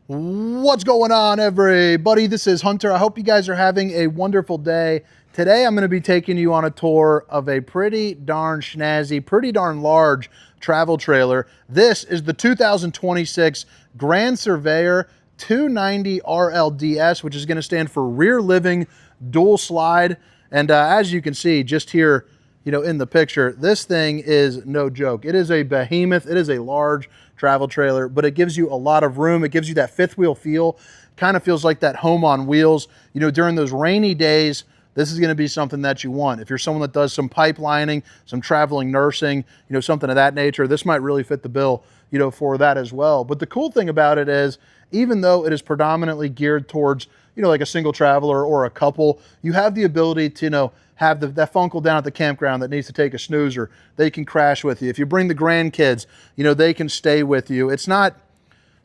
What's going on, everybody? This is Hunter. I hope you guys are having a wonderful day. Today I'm going to be taking you on a tour of a pretty darn snazzy, pretty darn large travel trailer. This is the 2026 Grand Surveyor 290RLDS, which is going to stand for rear living dual slide. And as you can see just here, in the picture, this thing is no joke. It is a behemoth. It is a large travel trailer, but it gives you a lot of room. It gives you that fifth wheel feel. Kind of feels like that home on wheels. During those rainy days, this is going to be something that you want. If you're someone that does some pipelining, some traveling nursing, something of that nature, this might really fit the bill, for that as well. But the cool thing about it is, even though it is predominantly geared towards, like a single traveler or a couple, you have the ability to, have that funkle down at the campground that needs to take a snoozer. They can crash with you. If you bring the grandkids, they can stay with you. It's not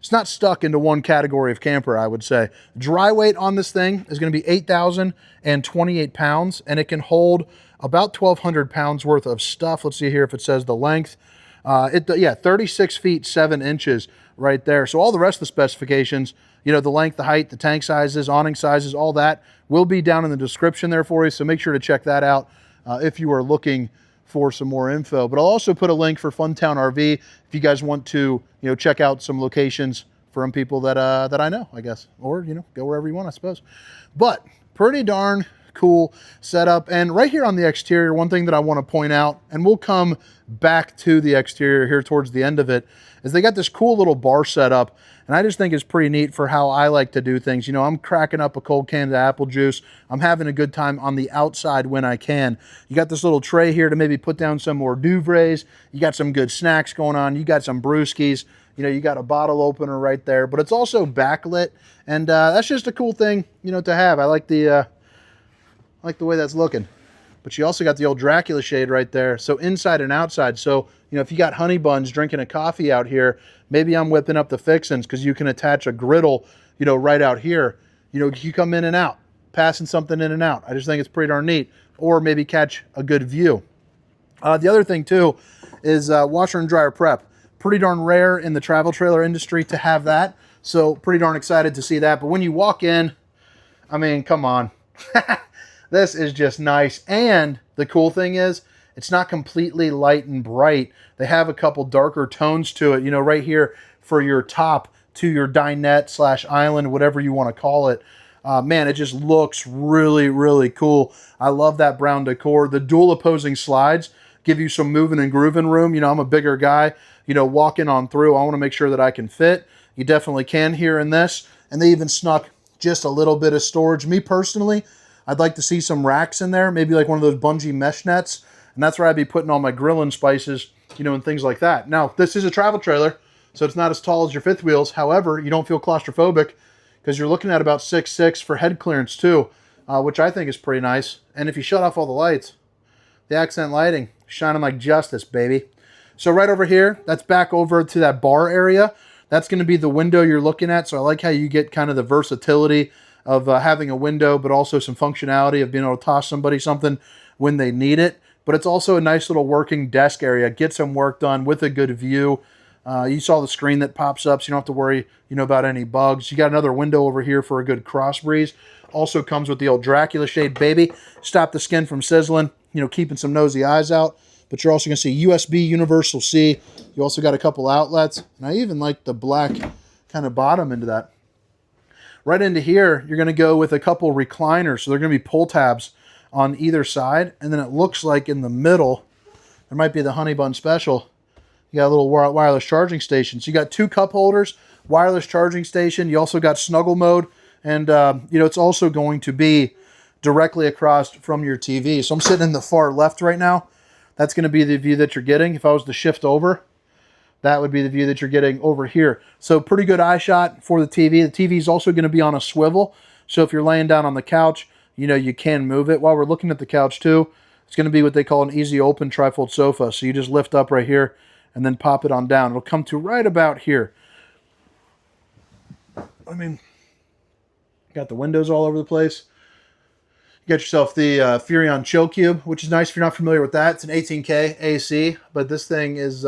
stuck into one category of camper, I would say. Dry weight on this thing is going to be 8,028 pounds, and it can hold about 1,200 pounds worth of stuff. Let's see here if it says the length. 36 feet 7 inches right there. So all the rest of the specifications, the length, the height, the tank sizes, awning sizes, all that will be down in the description there for you. So make sure to check that out if you are looking for some more info. But I'll also put a link for Funtown RV if you guys want to, check out some locations from people that I know, I guess, or go wherever you want, I suppose. But pretty darn cool setup. And right here on the exterior, one thing that I want to point out, and we'll come back to the exterior here towards the end of it, is they got this cool little bar setup, and I just think it's pretty neat for how I like to do things. I'm cracking up a cold can of apple juice. I'm having a good time on the outside when I can. You got this little tray here to maybe put down some more duvets. You got some good snacks going on. You got some brewskis. You got a bottle opener right there, but it's also backlit, and that's just a cool thing, to have. I like the way that's looking. But you also got the old Dracula shade right there. So inside and outside. So, if you got honey buns drinking a coffee out here, maybe I'm whipping up the fixins because you can attach a griddle, right out here. You come in and out, passing something in and out. I just think it's pretty darn neat. Or maybe catch a good view. The other thing too is washer and dryer prep. Pretty darn rare in the travel trailer industry to have that. So pretty darn excited to see that. But when you walk in, I mean, come on. This is just nice. And the cool thing is, it's not completely light and bright. They have a couple darker tones to it, right here for your top to your dinette / island, whatever you want to call it. Man, it just looks really, really cool. I love that brown decor. The dual opposing slides give you some moving and grooving room. I'm a bigger guy, walking on through. I want to make sure that I can fit. You definitely can here in this. And they even snuck just a little bit of storage. Me personally, I'd like to see some racks in there, maybe like one of those bungee mesh nets, and that's where I'd be putting all my grilling spices, and things like that. Now, this is a travel trailer, so it's not as tall as your fifth wheels. However, you don't feel claustrophobic because you're looking at about 6'6" for head clearance too, which I think is pretty nice. And if you shut off all the lights, the accent lighting, shining like justice, baby. So right over here, that's back over to that bar area. That's going to be the window you're looking at, so I like how you get kind of the versatility of having a window, but also some functionality of being able to toss somebody something when they need it. But it's also a nice little working desk area. Get some work done with a good view. You saw the screen that pops up, so you don't have to worry, about any bugs. You got another window over here for a good cross breeze. Also comes with the old Dracula shade, baby. Stop the skin from sizzling, keeping some nosy eyes out. But you're also going to see USB Universal C. You also got a couple outlets. And I even like the black kind of bottom into that. Right into here, you're going to go with a couple recliners. So they're going to be pull tabs on either side. And then it looks like in the middle, there might be the Honey Bun Special. You got a little wireless charging station. So you got two cup holders, wireless charging station. You also got snuggle mode. And, it's also going to be directly across from your TV. So I'm sitting in the far left right now. That's going to be the view that you're getting. If I was to shift over, that would be the view that you're getting over here. So pretty good eye shot for the TV. The TV is also going to be on a swivel. So if you're laying down on the couch, you can move it. While we're looking at the couch too, it's going to be what they call an easy open trifold sofa. So you just lift up right here and then pop it on down. It'll come to right about here. I mean, got the windows all over the place. You got yourself the Furrion Chill Cube, which is nice if you're not familiar with that. It's an 18K AC, but this thing is...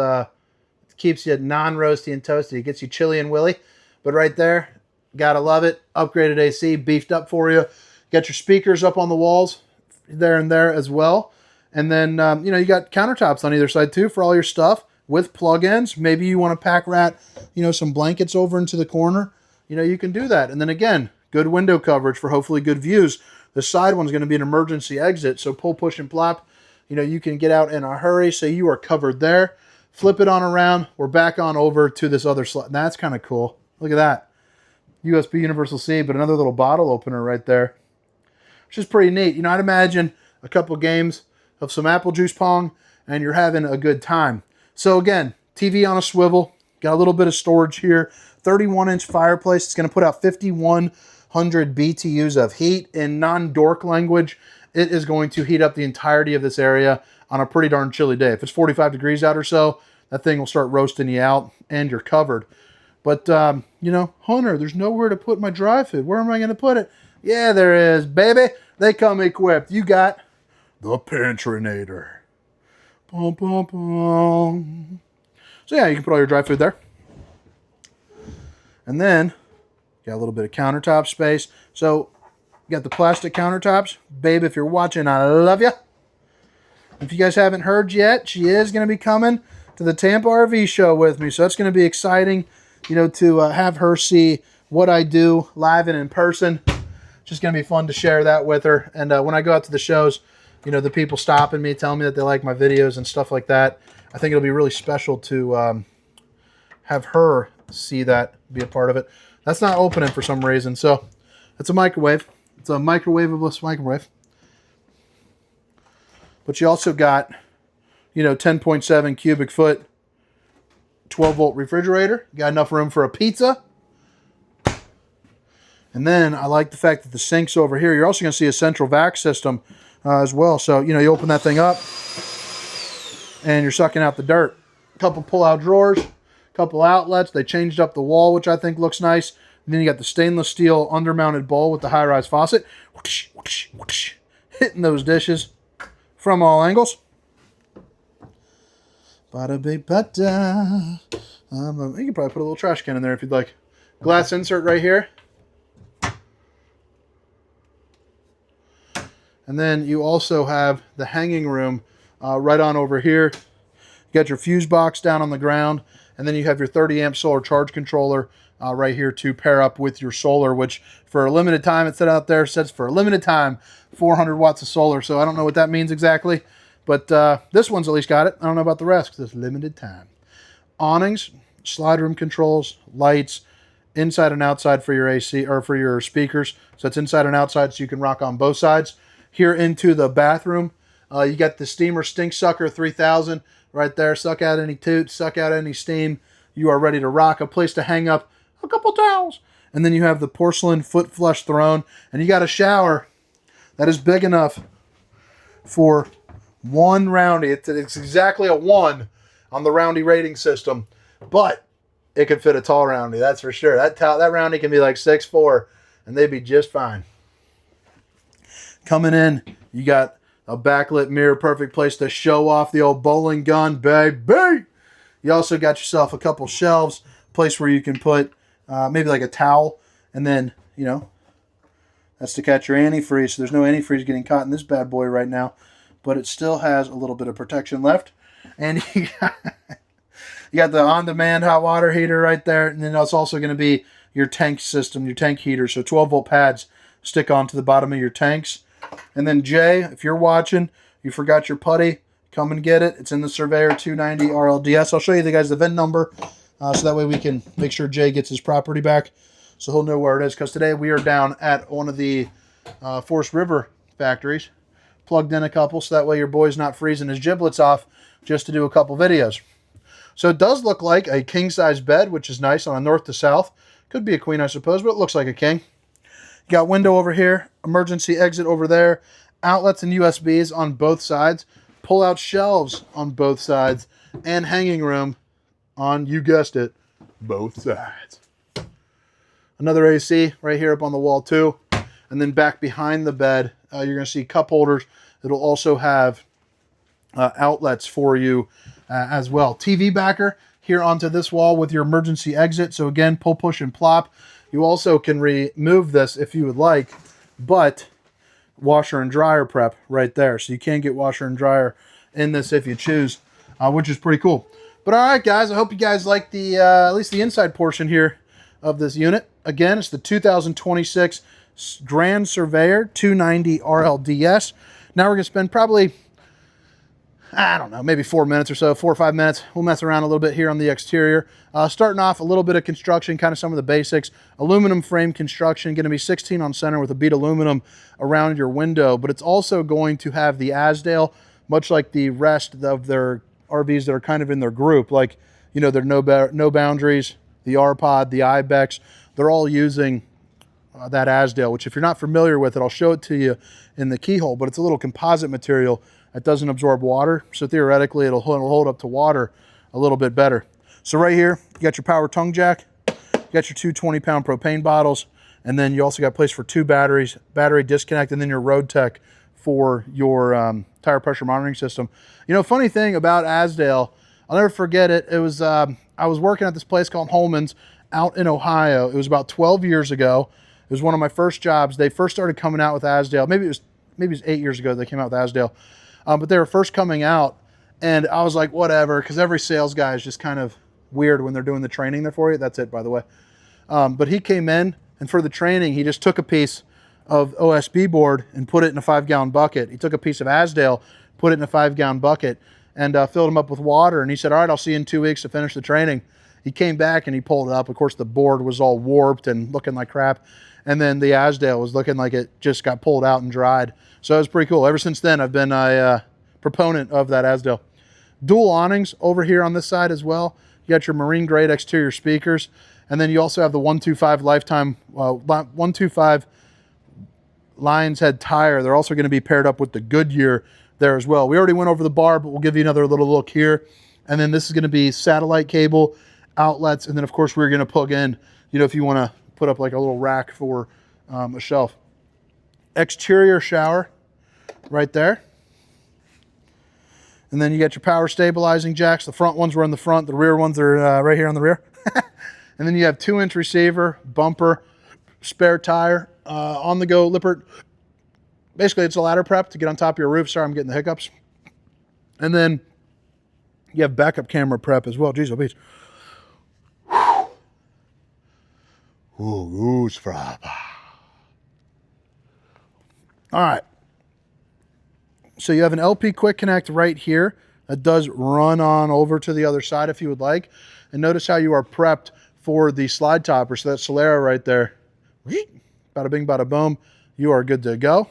keeps you non-roasty and toasty. It gets you chilly and willy. But right there, Gotta love it. Upgraded AC, beefed up for you. Got your speakers up on the walls there and there as well. And then, you know, you got countertops on either side too for all your stuff with plug-ins. Maybe you want to pack rat, you know, some blankets over into the corner. You know, you can do that. And then again, good window coverage for hopefully good views. The side one's going to be an emergency exit. So pull, push, and plop. You know, you can get out in a hurry. So you are covered there. Flip it on around. We're back on over to this other slide. That's kind of cool. Look at that. USB Universal C, but another little bottle opener right there, which is pretty neat. You know, I'd imagine a couple games of some apple juice pong and you're having a good time. So again, TV on a swivel, got a little bit of storage here, 31-inch fireplace. It's going to put out 5,100 BTUs of heat. In non-dork language, it is going to heat up the entirety of this area on a pretty darn chilly day. If it's 45 degrees out or so, that thing will start roasting you out and you're covered. But, you know, Hunter, there's nowhere to put my dry food. Where am I going to put it? Yeah, there is, baby. They come equipped. You got the Pantrynator. Bum, bum, bum. So yeah, you can put all your dry food there. And then, got a little bit of countertop space. So, you got the plastic countertops. Babe, if you're watching, I love you. If you guys haven't heard yet, she is going to be coming to the Tampa RV show with me. So, that's going to be exciting, you know, to have her see what I do live and in person. Just going to be fun to share that with her. And when I go out to the shows, you know, the people stopping me, telling me that they like my videos and stuff like that. I think it'll be really special to have her see that, be a part of it. That's not opening for some reason. So it's a microwave. It's a microwavable microwave. But you also got, you know, 10.7 cubic foot, 12-volt refrigerator. You got enough room for a pizza. And then I like the fact that the sink's over here. You're also going to see a central vac system as well. So, you know, you open that thing up and you're sucking out the dirt. A couple pull-out drawers, a couple outlets. They changed up the wall, which I think looks nice. And then you got the stainless steel under-mounted bowl with the high-rise faucet. Whoosh, whoosh, whoosh, hitting those dishes from all angles. Bada big bada. You could probably put a little trash can in there if you'd like. Glass insert right here. And then you also have the hanging room right on over here. You got your fuse box down on the ground. And then you have your 30 amp solar charge controller right here to pair up with your solar, which for a limited time, it said out there, says for a limited time, 400 watts of solar. So I don't know what that means exactly. But this one's at least got it. I don't know about the rest because it's limited time. Awnings, slide room controls, lights, inside and outside for your AC or for your speakers. So it's inside and outside so you can rock on both sides. Here into the bathroom, you got the Steamer Stink Sucker 3000 right there. Suck out any toot, suck out any steam. You are ready to rock. A place to hang up a couple towels. And then you have the porcelain foot flush throne. And you got a shower that is big enough for one roundy. It's exactly a 1 on the roundy rating system. But it could fit a tall roundy, that's for sure. That roundy can be like 6'4", and they'd be just fine. Coming in, you got a backlit mirror, perfect place to show off the old bowling gun, baby. You also got yourself a couple shelves, place where you can put maybe like a towel, and then, you know, that's to catch your antifreeze. So there's no antifreeze getting caught in this bad boy right now, but it still has a little bit of protection left. And you got the on-demand hot water heater right there, and then it's also going to be your tank system, your tank heater. So 12-volt pads stick onto the bottom of your tanks. And then Jay, if you're watching, you forgot your putty, come and get it. It's in the Surveyor 290RLDS. I'll show you the guys the VIN number so that way we can make sure Jay gets his property back so he'll know where it is. Because today we are down at one of the Forest River factories, plugged in a couple so that way your boy's not freezing his giblets off just to do a couple videos. So it does look like a king-size bed, which is nice on a north to south. Could be a queen, I suppose, but it looks like a king. You got window over here, emergency exit over there, outlets and USBs on both sides, pull-out shelves on both sides, and hanging room on, you guessed it, both sides. Another AC right here up on the wall too. And then back behind the bed, you're going to see cup holders. It'll also have outlets for you as well. TV backer here onto this wall with your emergency exit. So again, pull, push, and plop. You also can remove this if you would like, but washer and dryer prep right there. So you can get washer and dryer in this if you choose, which is pretty cool. But all right, guys, I hope you guys like the at least the inside portion here of this unit. Again, it's the 2026 Grand Surveyor 290RLDS. Now we're going to spend probably, I don't know, maybe 4 minutes or so, 4 or 5 minutes. We'll mess around a little bit here on the exterior. Starting off a little bit of construction, kind of some of the basics. Aluminum frame construction, going to be 16 on center with a bead aluminum around your window, but it's also going to have the Azdel, much like the rest of their RVs that are kind of in their group, like, you know, their No Boundaries, the R-Pod, the Ibex. They're all using that Azdel, which if you're not familiar with it, I'll show it to you in the keyhole, but it's a little composite material that doesn't absorb water. So theoretically, it'll hold up to water a little bit better. So right here, you got your power tongue jack, you got your two 20-pound propane bottles, and then you also got a place for 2 batteries, battery disconnect, and then your road tech for your tire pressure monitoring system. You know, funny thing about Azdel, I'll never forget it. It was, I was working at this place called Holman's out in Ohio. It was about 12 years ago. It was one of my first jobs. They first started coming out with Azdel. Maybe it was 8 years ago they came out with Azdel. But they were first coming out, and I was like, whatever, because every sales guy is just kind of weird when they're doing the training there for you. That's it, by the way. But he came in, and for the training, he just took a piece of OSB board and put it in a 5-gallon bucket. He took a piece of Azdel, put it in a 5-gallon bucket, and filled them up with water. And he said, all right, I'll see you in 2 weeks to finish the training. He came back and he pulled it up. Of course, the board was all warped and looking like crap. And then the Azdel was looking like it just got pulled out and dried. So it was pretty cool. Ever since then, I've been a proponent of that Azdel. Dual awnings over here on this side as well. You got your marine grade exterior speakers. And then you also have the 125 lifetime, 125 Lions Head tire. They're also going to be paired up with the Goodyear there as well. We already went over the bar, but we'll give you another little look here. And then this is going to be satellite cable outlets. And then of course we're going to plug in, you know, if you want to put up like a little rack for a shelf. Exterior shower right there. And then you got your power stabilizing jacks. The front ones were in the front. The rear ones are right here on the rear. And then you have 2-inch receiver, bumper, spare tire, on the go Lippert. Basically, it's a ladder prep to get on top of your roof. Sorry, I'm getting the hiccups. And then you have backup camera prep as well. Jeez, oh, beach. Ooh, goose frap. All right. So you have an LP quick connect right here that does run on over to the other side if you would like. And notice how you are prepped for the slide topper. So that Solera right there. Bada bing, bada boom. You are good to go.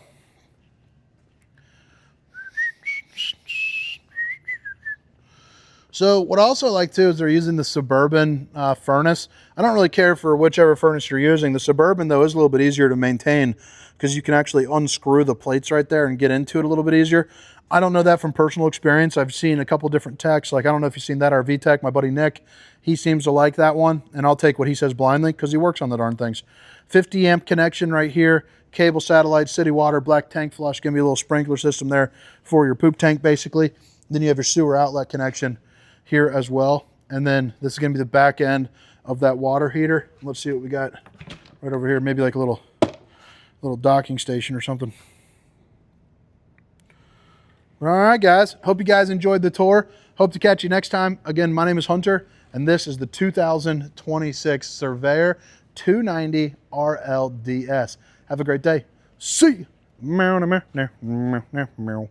So what I also like too is they're using the Suburban furnace. I don't really care for whichever furnace you're using. The Suburban though is a little bit easier to maintain because you can actually unscrew the plates right there and get into it a little bit easier. I don't know that from personal experience. I've seen a couple different techs. Like, I don't know if you've seen that RV tech, my buddy Nick. He seems to like that one, and I'll take what he says blindly because he works on the darn things. 50 amp connection right here. Cable, satellite, city water, black tank flush. Give me a little sprinkler system there for your poop tank, basically. Then you have your sewer outlet connection here as well. And then this is going to be the back end of that water heater. Let's see what we got right over here. Maybe like a little docking station or something. All right, guys. Hope you guys enjoyed the tour. Hope to catch you next time. Again, my name is Hunter, and this is the 2026 Surveyor 290RLDS. Have a great day. See you.